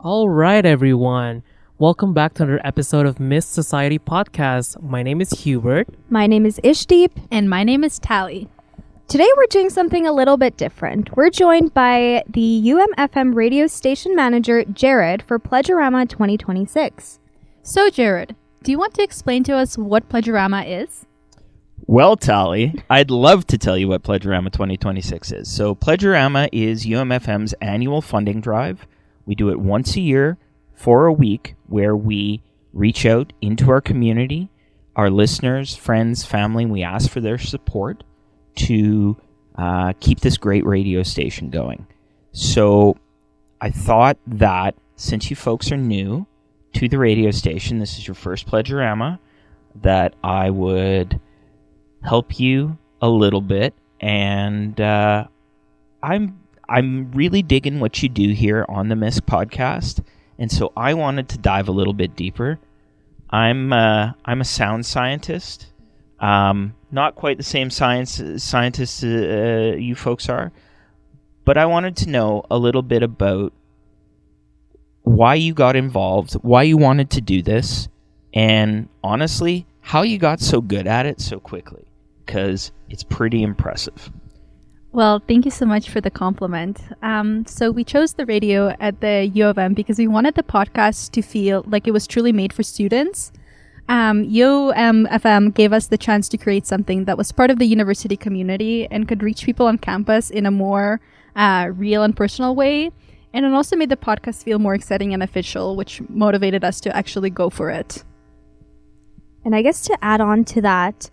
All right, everyone. Welcome back to another episode of MiSC Society Podcast. My name is Hubert. My name is Ishdeep. And my name is Tally. Today we're doing something a little bit different. We're joined by the UMFM radio station manager, Jared, for Pledge-O-Rama 2026. So, Jared, do you want to explain to us what Pledge-O-Rama is? Well, Tally, I'd love to tell you what Pledge-O-Rama 2026 is. So Pledge-O-Rama is UMFM's annual funding drive. We do it once a year for a week where we reach out into our community, our listeners, friends, family. We ask for their support to keep this great radio station going. So I thought that since you folks are new to the radio station, this is your first Pledge-O-Rama, that I would help you a little bit. And I'm really digging what you do here on the MiSC podcast. And so I wanted to dive a little bit deeper. I'm a sound scientist. Not quite the same scientist you folks are, but I wanted to know a little bit about why you got involved, why you wanted to do this, and honestly, how you got so good at it so quickly, because it's pretty impressive. Well, thank you so much for the compliment. So we chose the radio at the U of M because we wanted the podcast to feel like it was truly made for students. UMFM gave us the chance to create something that was part of the university community and could reach people on campus in a more real and personal way. And it also made the podcast feel more exciting and official, which motivated us to actually go for it. And I guess to add on to that,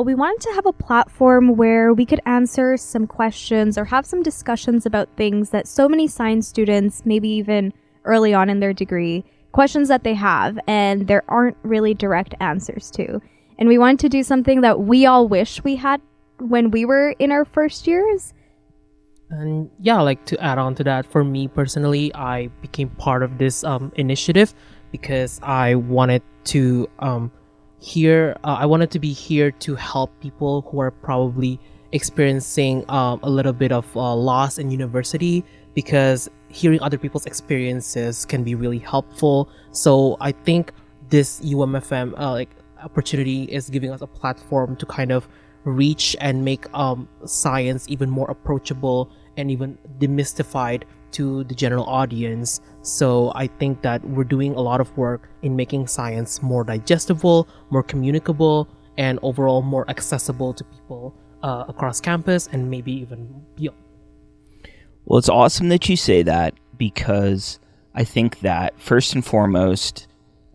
we wanted to have a platform where we could answer some questions or have some discussions about things that so many science students, maybe even early on in their degree, questions that they have and there aren't really direct answers to. And we wanted to do something that we all wish we had when we were in our first years. And yeah, like to add on to that, for me personally, I became part of this initiative because I wanted to I wanted to be here to help people who are probably experiencing a little bit of loss in university, because hearing other people's experiences can be really helpful. So I think this UMFM opportunity is giving us a platform to kind of reach and make science even more approachable and even demystified to the general audience. So I think that we're doing a lot of work in making science more digestible, more communicable, and overall more accessible to people across campus and maybe even beyond. Well, it's awesome that you say that, because I think that first and foremost,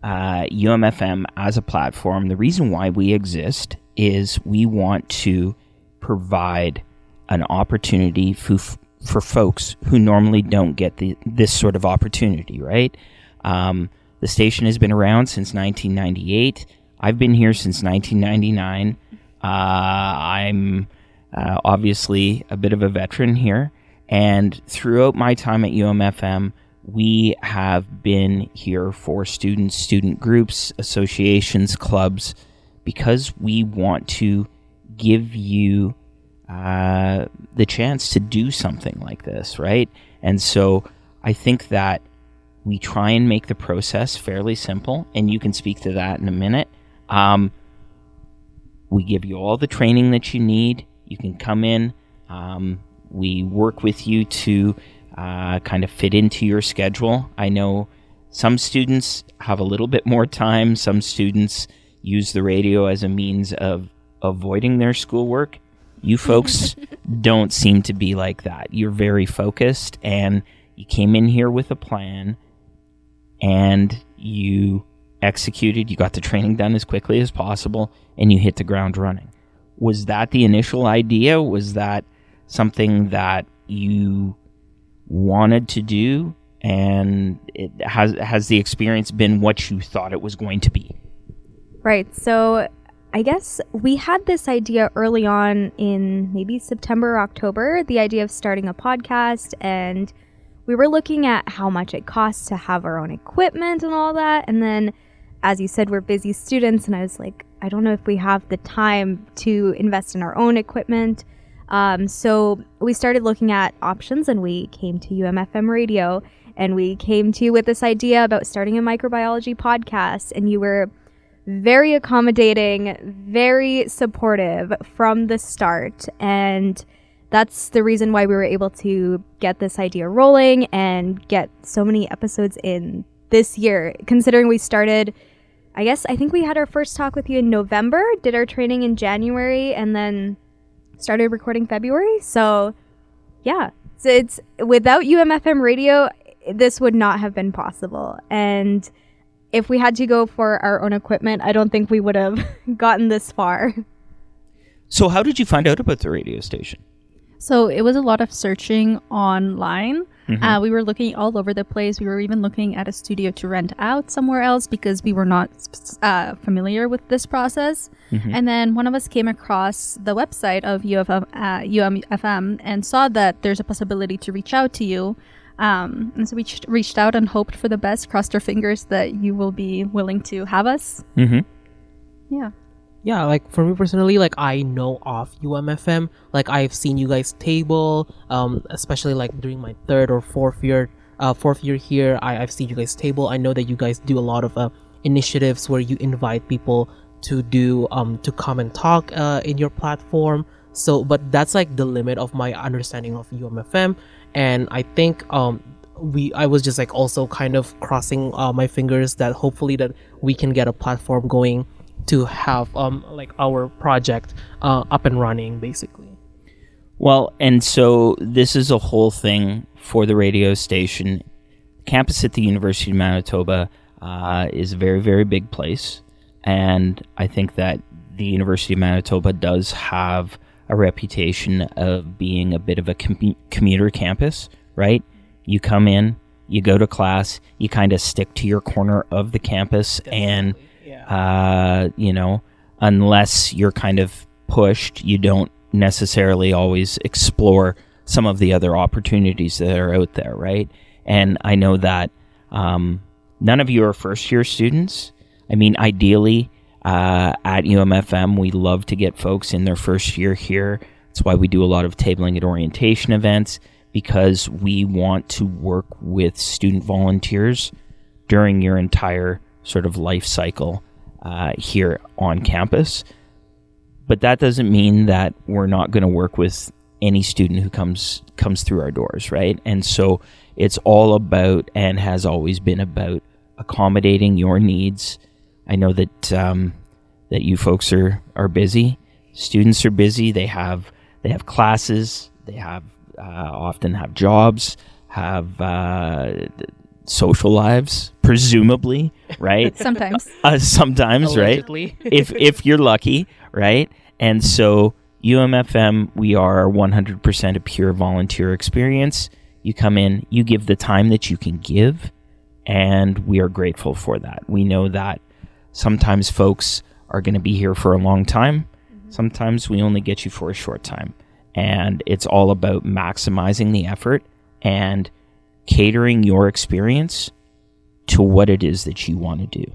UMFM as a platform, the reason why we exist is we want to provide an opportunity for folks who normally don't get this sort of opportunity, right? The station has been around since 1998. I've been here since 1999. I'm obviously a bit of a veteran here. And throughout my time at UMFM, we have been here for students, student groups, associations, clubs, because we want to give you the chance to do something like this, right? And so I think that we try and make the process fairly simple, and you can speak to that in a minute. We give you all the training that you need. You can come in. We work with you to kind of fit into your schedule. I know some students have a little bit more time. Some students use the radio as a means of avoiding their schoolwork. You folks don't seem to be like that. You're very focused, and you came in here with a plan, and you executed. You got the training done as quickly as possible, and you hit the ground running. Was that the initial idea? Was that something that you wanted to do, and has the experience been what you thought it was going to be? Right. So I guess we had this idea early on in maybe September or October, the idea of starting a podcast, and we were looking at how much it costs to have our own equipment and all that. And then, as you said, we're busy students, and I was like, I don't know if we have the time to invest in our own equipment. So we started looking at options, and we came to UMFM radio. and we came to you with this idea about starting a microbiology podcast, and you were very accommodating, very supportive from the start. And that's the reason why we were able to get this idea rolling and get so many episodes in this year, considering we started, I think we had our first talk with you in November, did our training in January, and then started recording February. So yeah, so it's without UMFM radio, this would not have been possible. And if we had to go for our own equipment, I don't think we would have gotten this far. So how did you find out about the radio station? So it was a lot of searching online. We were looking all over the place. We were even looking at a studio to rent out somewhere else because we were not familiar with this process. And then one of us came across the website of UMFM and saw that there's a possibility to reach out to you. And so we reached out and hoped for the best, crossed our fingers that you will be willing to have us. Yeah, like for me personally, like I know of UMFM. Like I've seen you guys table, especially like during my third or fourth year here. I've seen you guys table. I know that you guys do a lot of initiatives where you invite people to do to come and talk in your platform. So, but that's like the limit of my understanding of UMFM. And I think I was just like also kind of crossing my fingers that hopefully that we can get a platform going to have like our project up and running, basically. Well, and so this is a whole thing for the radio station. Campus at the University of Manitoba is a very, very big place. And I think that the University of Manitoba does have a reputation of being a bit of a commuter campus, right? You come in, you go to class, you kind of stick to your corner of the campus. Definitely. And unless you're kind of pushed, you don't necessarily always explore some of the other opportunities that are out there, right? And I know that none of you are first-year students. I mean, ideally, at UMFM, we love to get folks in their first year here. That's why we do a lot of tabling and orientation events, because we want to work with student volunteers during your entire sort of life cycle here on campus. But that doesn't mean that we're not going to work with any student who comes through our doors, right? And so it's all about, and has always been about, accommodating your needs. I know that that you folks are busy. Students are busy. They have classes. They have often have jobs, have social lives, presumably, right? Sometimes. Sometimes, Allegedly. Right? if you're lucky, right? And so UMFM, we are 100% a pure volunteer experience. You come in, you give the time that you can give, and we are grateful for that. We know that sometimes folks are going to be here for a long time. Sometimes we only get you for a short time. And it's all about maximizing the effort and catering your experience to what it is that you want to do.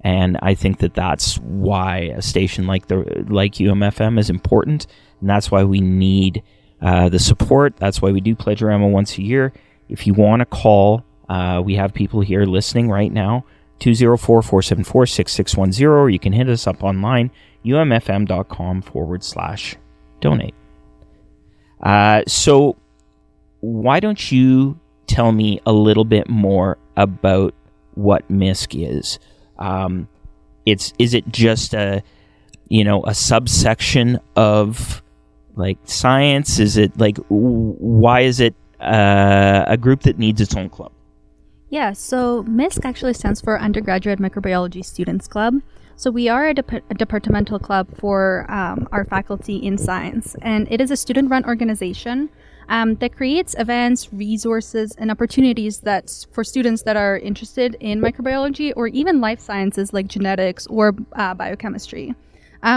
And I think that that's why a station like UMFM is important, and that's why we need the support. That's why we do Pledge-O-Rama once a year. If you want to call, we have people here listening right now, 204-474-6610, or you can hit us up online, umfm.com/donate. So why don't you tell me a little bit more about what MiSC is? Is it just a subsection of like science? Is it like, why is it a group that needs its own club? Yeah, so MiSC actually stands for Undergraduate Microbiology Students Club. So we are a departmental club for our faculty in science, and it is a student-run organization that creates events, resources, and opportunities for students that are interested in microbiology or even life sciences like genetics or biochemistry.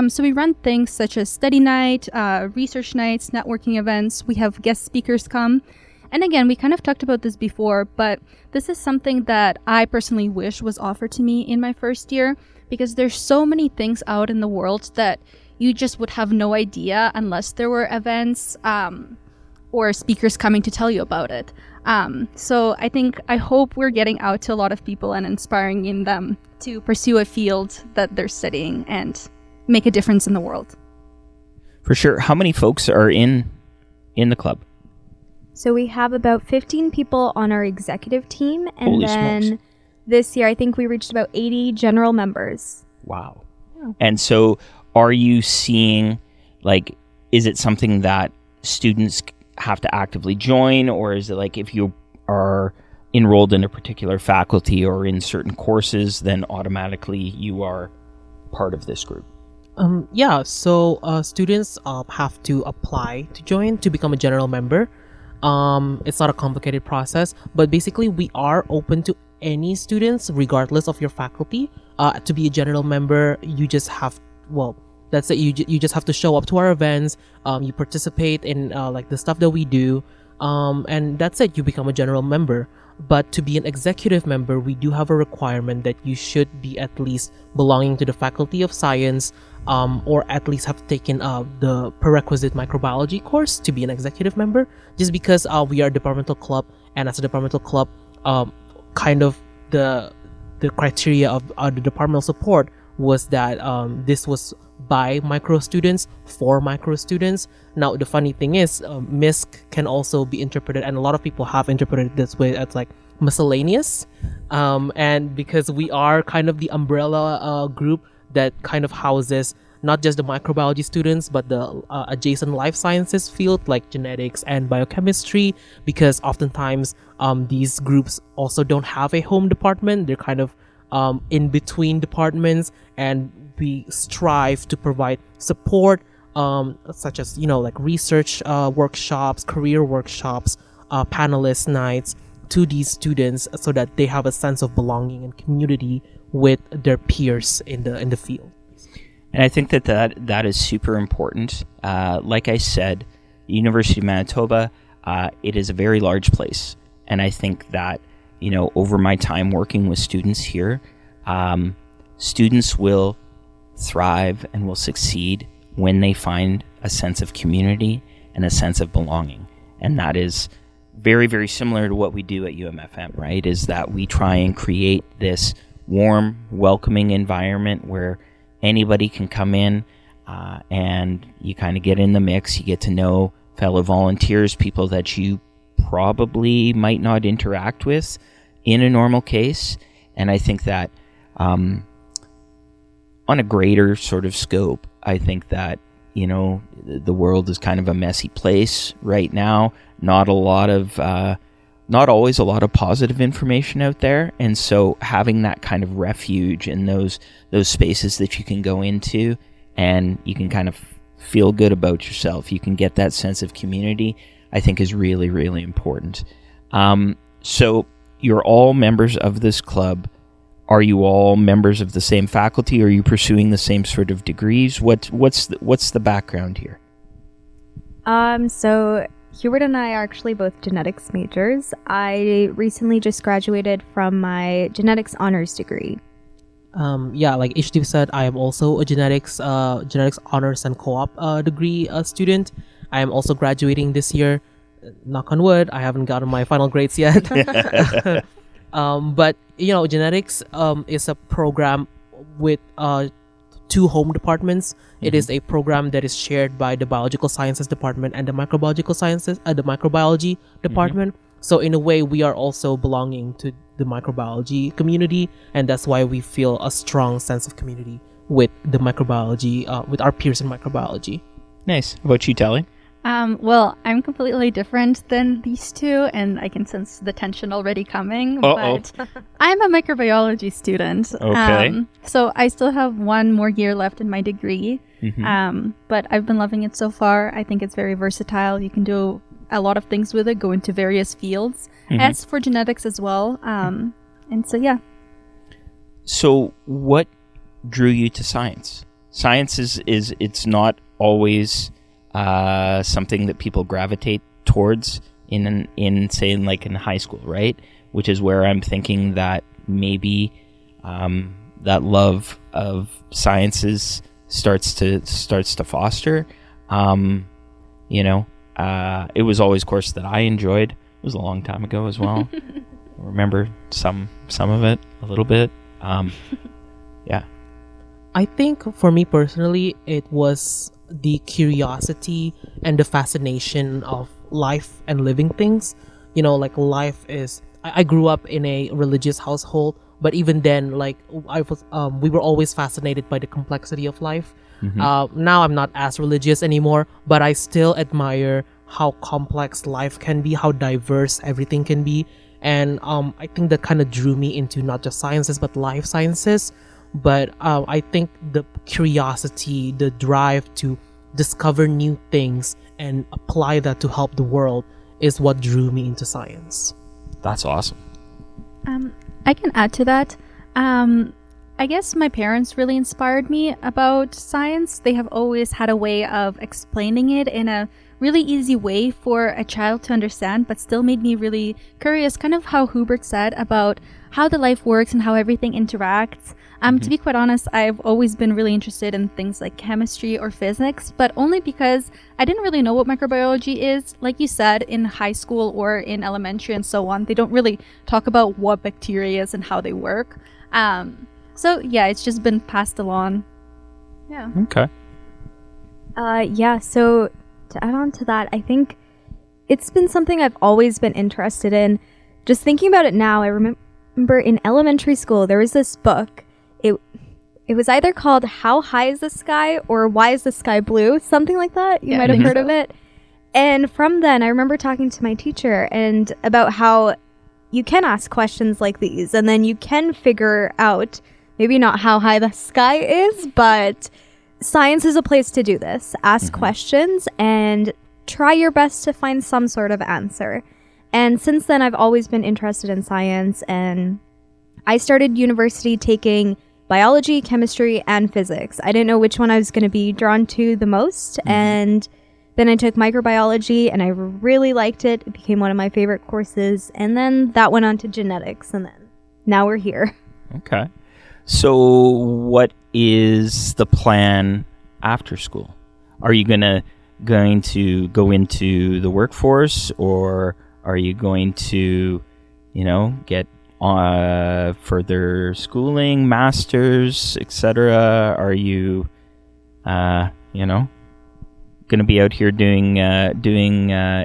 So we run things such as study night, research nights, networking events. We have guest speakers come. And again, we kind of talked about this before, but this is something that I personally wish was offered to me in my first year, because there's so many things out in the world that you just would have no idea unless there were events or speakers coming to tell you about it. So I hope we're getting out to a lot of people and inspiring in them to pursue a field that they're studying and make a difference in the world. For sure. How many folks are in the club? So we have about 15 people on our executive team, and Holy then smokes. this year I think we reached about 80 general members. Wow. And so are you seeing, like, is it something that students have to actively join, or is it like if you are enrolled in a particular faculty or in certain courses, then automatically you are part of this group? So students have to apply to join to become a general member. It's not a complicated process, but basically we are open to any students regardless of your faculty. To be a general member, you just have, that's it. You just have to show up to our events. You participate in like the stuff that we do, and that's it. You become a general member. But to be an executive member, we do have a requirement that you should be at least belonging to the Faculty of Science, or at least have taken the prerequisite microbiology course to be an executive member. Just because we are a departmental club, and as a departmental club, kind of the criteria of the departmental support was that this was by micro students for micro students. Now the funny thing is, MiSC can also be interpreted, and a lot of people have interpreted it this way, as like miscellaneous, and because we are kind of the umbrella group that kind of houses not just the microbiology students but the adjacent life sciences field like genetics and biochemistry, because oftentimes these groups also don't have a home department. They're kind of in between departments, and we strive to provide support, such as, like research workshops, career workshops, panelist nights to these students, so that they have a sense of belonging and community with their peers in the field. And I think that is super important. Like I said, University of Manitoba, it is a very large place, and I think that over my time working with students here, students will thrive and will succeed when they find a sense of community and a sense of belonging. And that is very, very similar to what we do at UMFM, right? Is that we try and create this warm, welcoming environment where anybody can come in, and you kind of get in the mix. You get to know fellow volunteers, people that you probably might not interact with in a normal case. And I think that on a greater sort of scope, I think that, the world is kind of a messy place right now. Not always a lot of positive information out there. And so having that kind of refuge and those spaces that you can go into and you can kind of feel good about yourself, you can get that sense of community, I think is really, really important. So you're all members of this club. Are you all members of the same faculty? Are you pursuing the same sort of degrees? What's the background here? So Hubert and I are actually both genetics majors. I recently just graduated from my genetics honors degree. Like Ishdeep said, I am also a genetics honors and co-op degree student. I am also graduating this year. Knock on wood, I haven't gotten my final grades yet. But genetics is a program with two home departments. It is a program that is shared by the biological sciences department and the microbiology department. So in a way, we are also belonging to the microbiology community, and that's why we feel a strong sense of community with the microbiology, with our peers in microbiology. Nice. How about you, Tally? Well, I'm completely different than these two, and I can sense the tension already coming. But I'm a microbiology student. Okay. So I still have one more year left in my degree. But I've been loving it so far. I think it's very versatile. You can do a lot of things with it, go into various fields, as for genetics as well. And so, yeah. So what drew you to science? Science is it's not always something that people gravitate towards in high school, right? Which is where I'm thinking that maybe that love of sciences starts to foster. It was always a course that I enjoyed. It was a long time ago as well. I remember some of it a little bit. Yeah. I think for me personally, it was the curiosity and the fascination of life and living things. You know, like life is. I grew up in a religious household, but even then, like we were always fascinated by the complexity of life. Now I'm not as religious anymore, but I still admire how complex life can be, how diverse everything can be. And I think that kind of drew me into not just sciences, but life sciences. But I think the curiosity, the drive to discover new things and apply that to help the world is what drew me into science. That's awesome. I can add to that. I guess my parents really inspired me about science. They have always had a way of explaining it in a really easy way for a child to understand, but still made me really curious, kind of how Hubert said about how the life works and how everything interacts. To be quite honest, I've always been really interested in things like chemistry or physics, but only because I didn't really know what microbiology is. Like you said, in high school or in elementary and so on, they don't really talk about what bacteria is and how they work. So yeah, it's just been passed along. Yeah. Okay. Yeah, so to add on to that, I think it's been something I've always been interested in. Just thinking about it now, I remember in elementary school, there was this book. It was either called How High is the Sky or Why is the Sky Blue? Something like that. You might have heard of it. And from then, I remember talking to my teacher and about how you can ask questions like these and then you can figure out maybe not how high the sky is, but science is a place to do this. Ask questions and try your best to find some sort of answer. And since then, I've always been interested in science, and I started university taking biology, chemistry, and physics. I didn't know which one I was going to be drawn to the most, and then I took microbiology, and I really liked it. It became one of my favorite courses, and then that went on to genetics, and then now we're here. Okay. So what is the plan after school? Are you going to go into the workforce, or are you going to, get further schooling, masters, etc.? Are you, going to be out here doing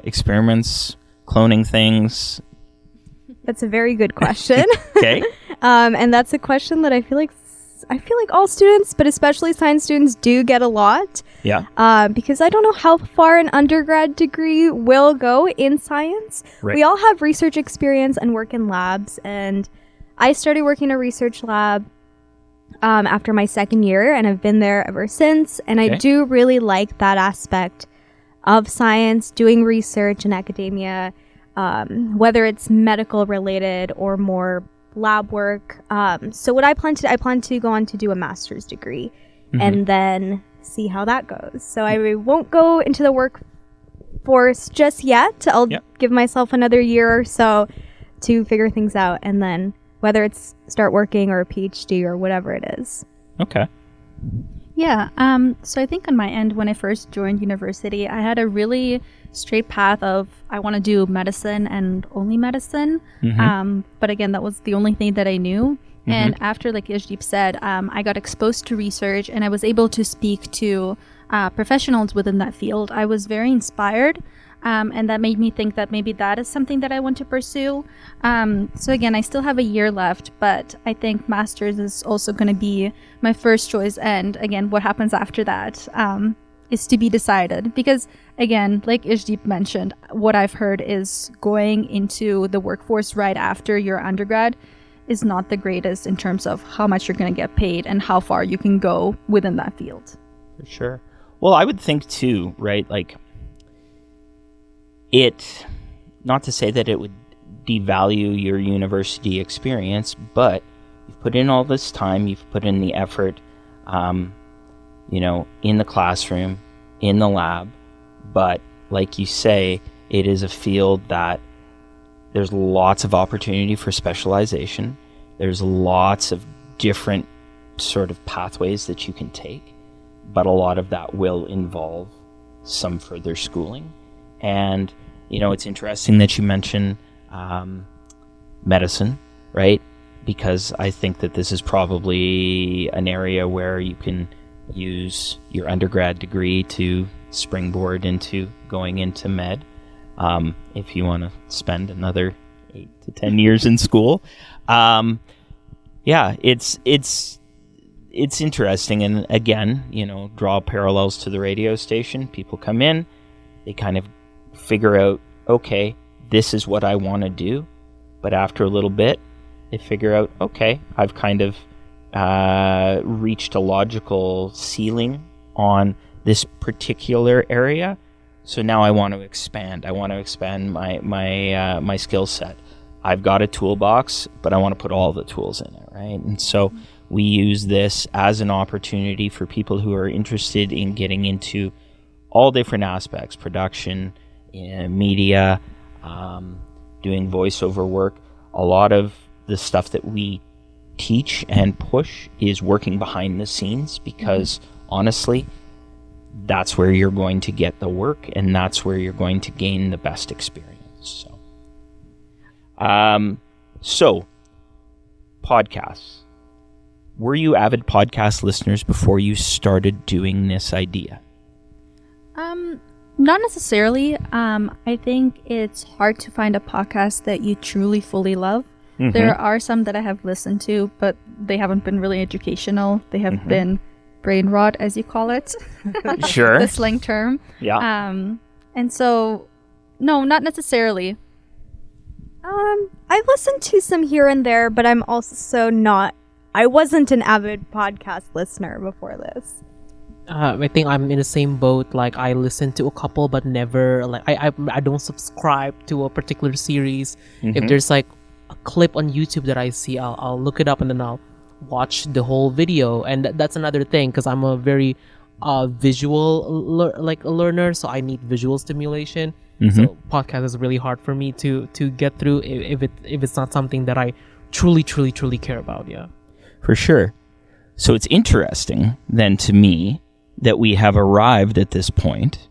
experiments, cloning things? That's a very good question. Okay. And that's a question that I feel like all students, but especially science students, do get a lot. Yeah. Because I don't know how far an undergrad degree will go in science. Right. We all have research experience and work in labs, and I started working in a research lab after my second year, and I've been there ever since. And I do really like that aspect of science, doing research in academia, whether it's medical related or more lab work. So what I plan to go on to do a master's degree and then see how that goes. So I won't go into the workforce just yet. I'll give myself another year or so to figure things out, and then whether it's start working or a PhD or whatever it is. Okay. Yeah. So I think on my end, when I first joined university, I had a really straight path of I want to do medicine and only medicine. But again, that was the only thing that I knew. And after, like Ishdeep said, I got exposed to research and I was able to speak to professionals within that field. I was very inspired. And that made me think that maybe that is something that I want to pursue. So again, I still have a year left, but I think master's is also going to be my first choice. And again, what happens after that is to be decided. Because again, like Ishdeep mentioned, what I've heard is going into the workforce right after your undergrad is not the greatest in terms of how much you're going to get paid and how far you can go within that field. For sure. Well, I would think too, right? Like, not to say that it would devalue your university experience, but you've put in all this time, you've put in the effort, in the classroom, in the lab, but like you say, it is a field that there's lots of opportunity for specialization. There's lots of different sort of pathways that you can take, but a lot of that will involve some further schooling. And, it's interesting that you mention medicine, right? Because I think that this is probably an area where you can use your undergrad degree to springboard into going into med, if you want to spend another 8 to 10 years in school. It's interesting. And again, draw parallels to the radio station. People come in, they kind of figure out, okay, this is what I want to do. But after a little bit, they figure out, okay, I've kind of reached a logical ceiling on this particular area. So now I want to expand. I want to expand my skill set. I've got a toolbox, but I want to put all the tools in it, right? And so we use this as an opportunity for people who are interested in getting into all different aspects, production, media, doing voiceover work. A lot of the stuff that we teach and push is working behind the scenes because honestly, that's where you're going to get the work and that's where you're going to gain the best experience. So podcasts. Were you avid podcast listeners before you started doing this idea? Not necessarily. I think it's hard to find a podcast that you truly fully love. Mm-hmm. There are some that I have listened to, but they haven't been really educational. They have been brain rot, as you call it. Sure. The slang term. Yeah. And so, no, not necessarily. I've listened to some here and there, but I'm also I wasn't an avid podcast listener before this. I think I'm in the same boat. Like, I listen to a couple, but never, like, I don't subscribe to a particular series. If there's like a clip on YouTube that I see, I'll look it up and then I'll watch the whole video. And that's another thing, because I'm a very visual learner, so I need visual stimulation. So podcast is really hard for me to get through if it's not something that I truly care about. Yeah, for sure. So it's interesting then to me that we have arrived at this point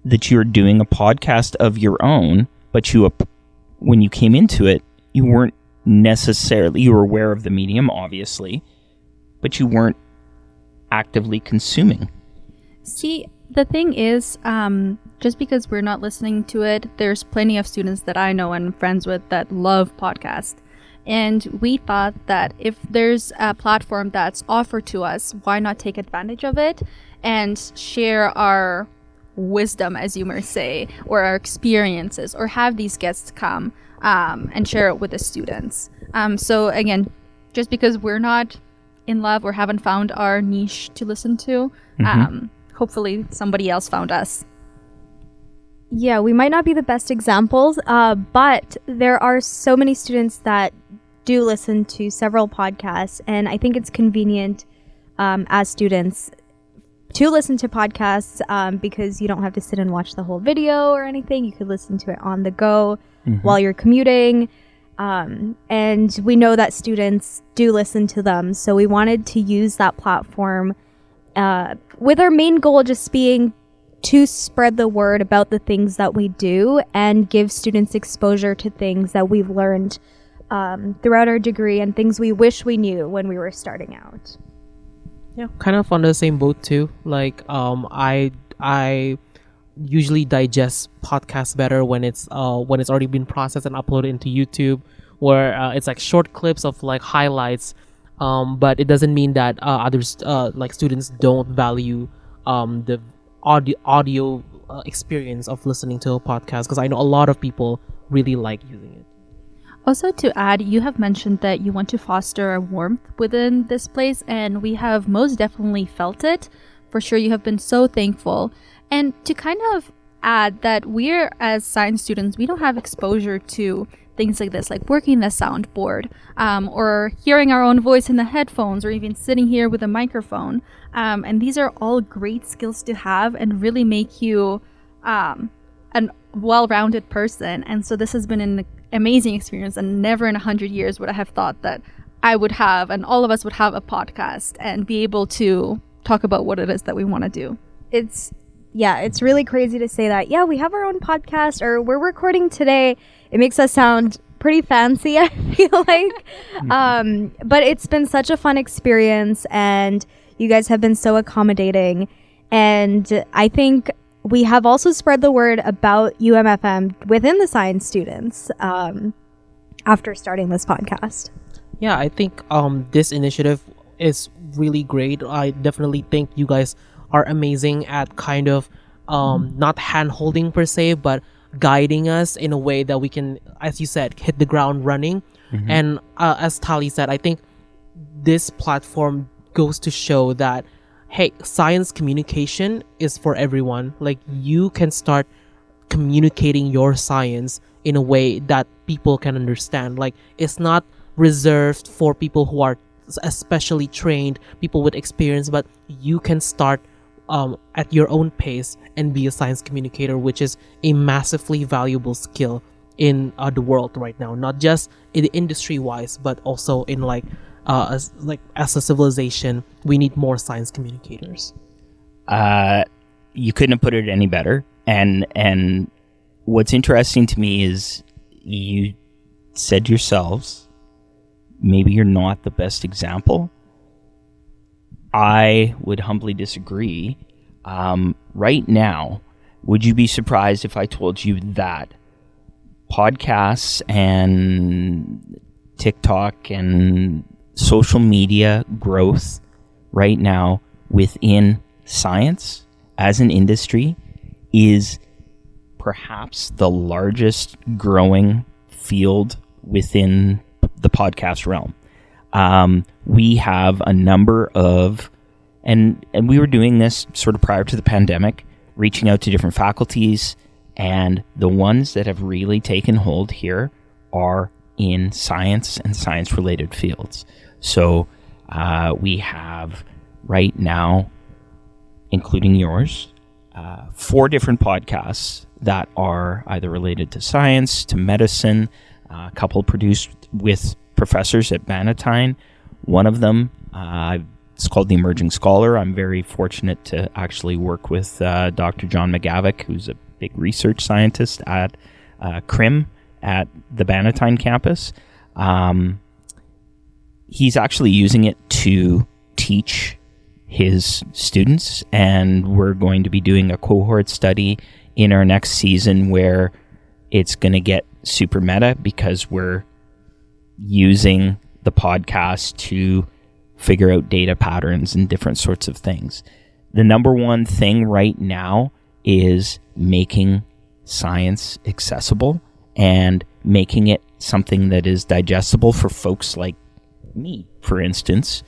that you're doing a podcast of your own, but when you came into it, you weren't necessarily, you were aware of the medium, obviously, but you weren't actively consuming. See, the thing is, just because we're not listening to it, there's plenty of students that I know and friends with that love podcasts. And we thought that if there's a platform that's offered to us, why not take advantage of it and share our wisdom, as you might say, or our experiences, or have these guests come and share it with the students. So again, just because we're not in love or haven't found our niche to listen to, hopefully somebody else found us. Yeah, we might not be the best examples, but there are so many students that do listen to several podcasts, and I think it's convenient as students to listen to podcasts because you don't have to sit and watch the whole video or anything. You could listen to it on the go while you're commuting, and we know that students do listen to them, so we wanted to use that platform with our main goal just being to spread the word about the things that we do and give students exposure to things that we've learned throughout our degree and things we wish we knew when we were starting out. Yeah, kind of on the same boat too. Like, I usually digest podcasts better when it's already been processed and uploaded into YouTube, where it's like short clips of like highlights. But it doesn't mean that others like students don't value the audio experience of listening to a podcast, because I know a lot of people really like using it. Also, to add, you have mentioned that you want to foster a warmth within this place, and we have most definitely felt it. For sure, you have been so thankful. And to kind of add that we're, as science students, we don't have exposure to things like this, like working the soundboard, or hearing our own voice in the headphones, or even sitting here with a microphone. And these are all great skills to have and really make you an well-rounded person. And so this has been an amazing experience, and never in 100 years would I have thought that I would have, and all of us would have, a podcast and be able to talk about what it is that we want to do. yeah, it's really crazy to say that. Yeah, we have our own podcast, or we're recording today. It makes us sound pretty fancy, I feel like. But it's been such a fun experience, and you guys have been so accommodating. And I think we have also spread the word about UMFM within the science students after starting this podcast. Yeah, I think this initiative is really great. I definitely think you guys are amazing at kind of not hand holding per se, but guiding us in a way that we can, as you said, hit the ground running. And as Tali said, I think this platform goes to show that, hey, science communication is for everyone. Like, you can start communicating your science in a way that people can understand. Like, it's not reserved for people who are especially trained, people with experience, but you can start at your own pace and be a science communicator, which is a massively valuable skill in the world right now, not just in industry wise, but also in as a civilization, we need more science communicators. You couldn't have put it any better. And what's interesting to me is you said yourselves, maybe you're not the best example. I would humbly disagree. Right now, would you be surprised if I told you that podcasts and TikTok and social media growth right now within science as an industry is perhaps the largest growing field within the podcast realm? We have a number of, and we were doing this sort of prior to the pandemic, reaching out to different faculties, and the ones that have really taken hold here are in science and science-related fields. So we have right now, including yours, 4 different podcasts that are either related to science, to medicine, a couple produced with professors at Bannatyne. One of them, it's called The Emerging Scholar. I'm very fortunate to actually work with Dr. John McGavick, who's a big research scientist at CRIM at the Bannatyne campus. He's actually using it to teach his students, and we're going to be doing a cohort study in our next season where it's going to get super meta because we're using the podcast to figure out data patterns and different sorts of things. The number one thing right now is making science accessible and making it something that is digestible for folks like me. For instance,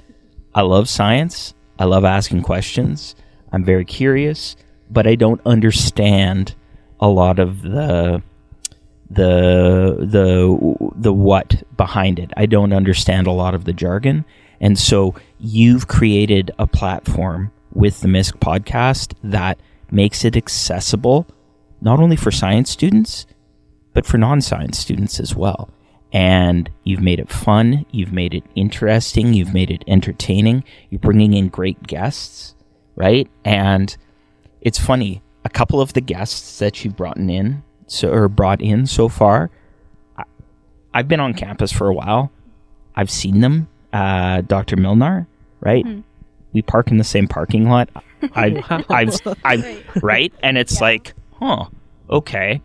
I love science. I love asking questions. I'm very curious, but I don't understand a lot of the what behind it. I don't understand a lot of the jargon. And so you've created a platform with the MiSC podcast that makes it accessible not only for science students, but for non-science students as well. And you've made it fun, you've made it interesting, you've made it entertaining, you're bringing in great guests, right? And it's funny, a couple of the guests that you've brought in so far, I've been on campus for a while. I've seen them. Dr. Milnar, right? Mm-hmm. We park in the same parking lot. Right? And it's like, okay,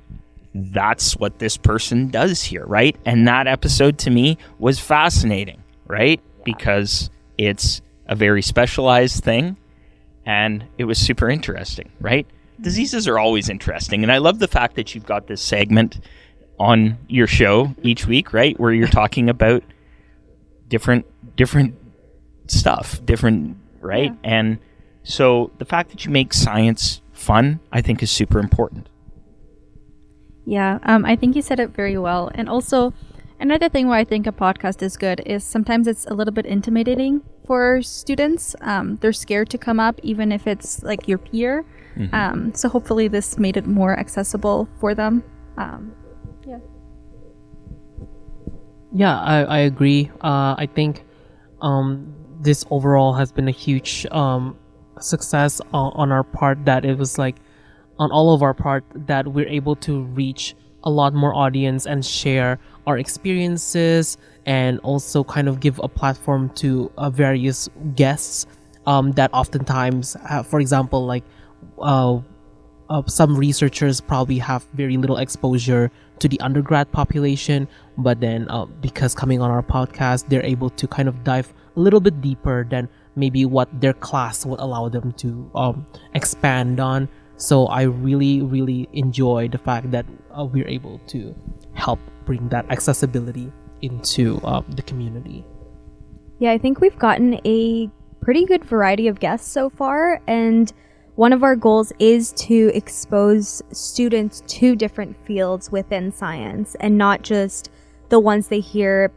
that's what this person does here, right? And that episode to me was fascinating, right? Because it's a very specialized thing and it was super interesting, right? Diseases are always interesting. And I love the fact that you've got this segment on your show each week, right? Where you're talking about different stuff, right? Yeah. And so the fact that you make science fun, I think is super important. Yeah, I think you said it very well. And also, another thing why I think a podcast is good is sometimes it's a little bit intimidating for students. They're scared to come up, even if it's like your peer. Mm-hmm. So hopefully this made it more accessible for them. Yeah, I agree. I think this overall has been a huge success on our part, that it was like on all of our part that we're able to reach a lot more audience and share our experiences, and also kind of give a platform to various guests that oftentimes have, for example, like some researchers probably have very little exposure to the undergrad population, but then because coming on our podcast, they're able to kind of dive a little bit deeper than maybe what their class would allow them to expand on. So I really, really enjoy the fact that we're able to help bring that accessibility into the community. Yeah, I think we've gotten a pretty good variety of guests so far, and one of our goals is to expose students to different fields within science and not just the ones they hear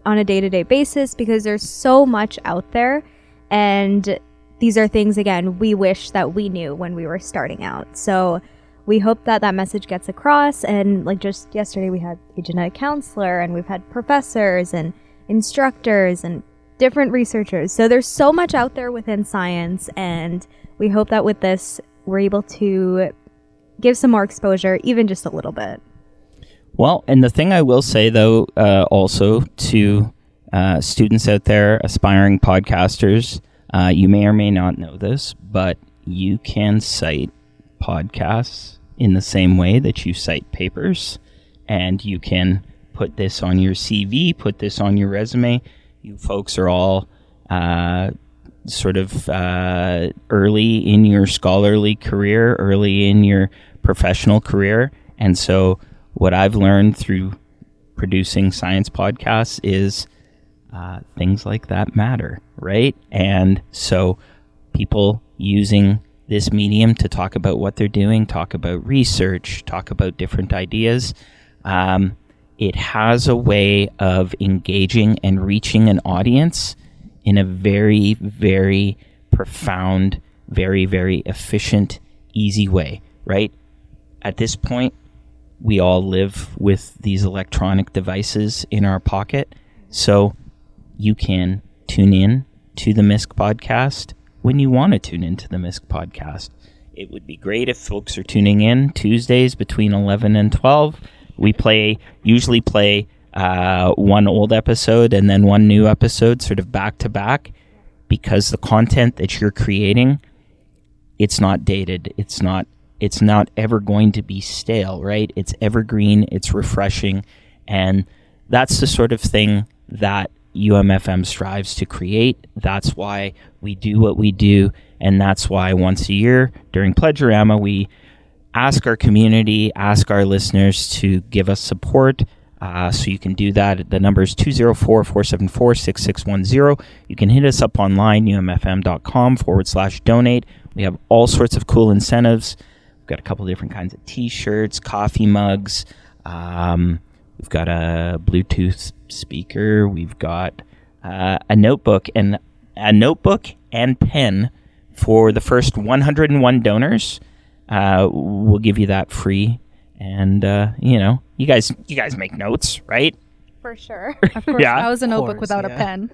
on a day-to-day basis, because there's so much out there, and these are things, again, we wish that we knew when we were starting out. So we hope that that message gets across. And like just yesterday, we had a genetic counselor, and we've had professors and instructors and different researchers. So there's so much out there within science, and we hope that with this, we're able to give some more exposure, even just a little bit. Well, and the thing I will say, though, also to students out there, aspiring podcasters, you may or may not know this, but you can cite podcasts in the same way that you cite papers, and you can put this on your CV, put this on your resume. You folks are all sort of early in your scholarly career, early in your professional career. And so what I've learned through producing science podcasts is things like that matter, right? And so people using this medium to talk about what they're doing, talk about research, talk about different ideas, it has a way of engaging and reaching an audience in a very, very profound, very, very efficient, easy way, right? At this point, we all live with these electronic devices in our pocket, so you can tune in to the MiSC podcast when you want to tune into the MiSC podcast. It would be great if folks are tuning in Tuesdays between 11 and 12. We usually play one old episode and then one new episode sort of back to back, because the content that you're creating, it's not dated. It's not ever going to be stale, right? It's evergreen, it's refreshing, and that's the sort of thing that UMFM strives to create. That's why we do what we do, and that's why once a year during Pledge-O-Rama, we ask our community, ask our listeners to give us support. So you can do that. The number is 204-474-6610. You can hit us up online, umfm.com/donate. We have all sorts of cool incentives. We've got a couple different kinds of t-shirts, coffee mugs. We've got a Bluetooth speaker. We've got a notebook and pen for the first 101 donors. We'll give you that free. And you guys make notes, right? For sure. Of course. Yeah. How's a notebook course, without yeah. a pen?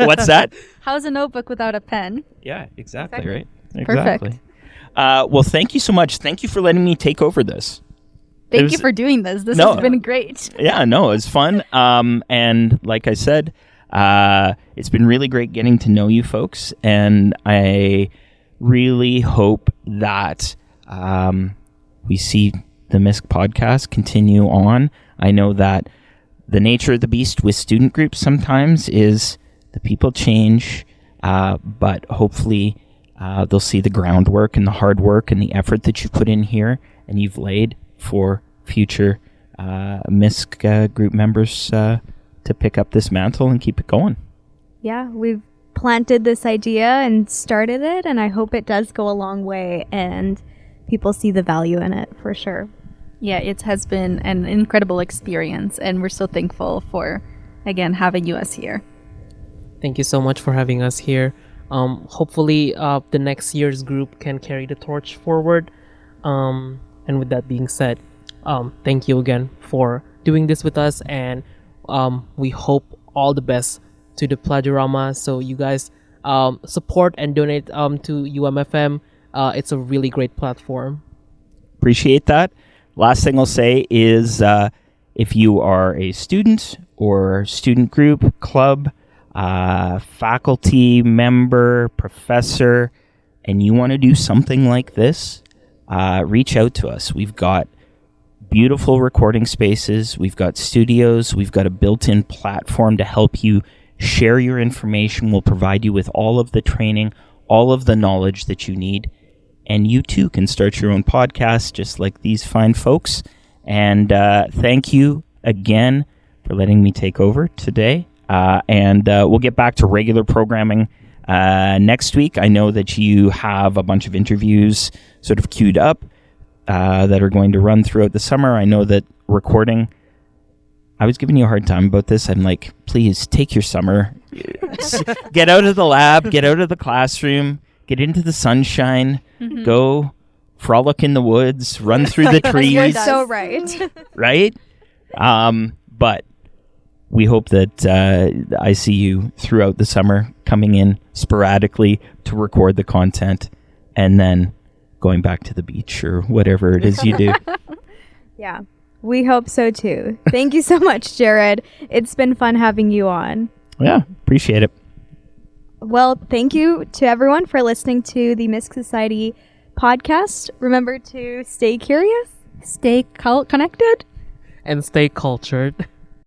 What's that? How's a notebook without a pen? Yeah, exactly. Right. Perfect. Exactly. Well, thank you so much. Thank you for letting me take over this. Thank you for doing this. This No. has been great. Yeah, no, it was fun. And like I said, it's been really great getting to know you folks. And I really hope that we see the MiSC podcast continue on. I know that the nature of the beast with student groups sometimes is the people change, but hopefully they'll see the groundwork and the hard work and the effort that you put in here and you've laid for future MiSC group members to pick up this mantle and keep it going. Yeah, we've planted this idea and started it, and I hope it does go a long way and people see the value in it for sure. Yeah, it has been an incredible experience, and we're so thankful for, again, having you us here. Thank you so much for having us here. Hopefully, the next year's group can carry the torch forward. And with that being said, thank you again for doing this with us, and we hope all the best to the Pledge-O-Rama. So you guys support and donate to UMFM. It's a really great platform. appreciate that. Last thing I'll say is if you are a student or student group, club, faculty member, professor, and you want to do something like this, reach out to us. We've got beautiful recording spaces. We've got studios. We've got a built-in platform to help you share your information. We'll provide you with all of the training, all of the knowledge that you need. And you too can start your own podcast just like these fine folks. And thank you again for letting me take over today. And we'll get back to regular programming next week. I know that you have a bunch of interviews sort of queued up that are going to run throughout the summer. I know that recording, I was giving you a hard time about this. I'm like, please take your summer. Get out of the lab, get out of the classroom, get into the sunshine, go frolic in the woods, run through the trees. You're so right. Right? But we hope that I see you throughout the summer coming in sporadically to record the content and then going back to the beach or whatever it is you do. Yeah, we hope so too. Thank you so much, Jared. It's been fun having you on. Yeah, appreciate it. Well, thank you to everyone for listening to the MiSC Society podcast. Remember to stay curious, Stay connected. And stay cultured.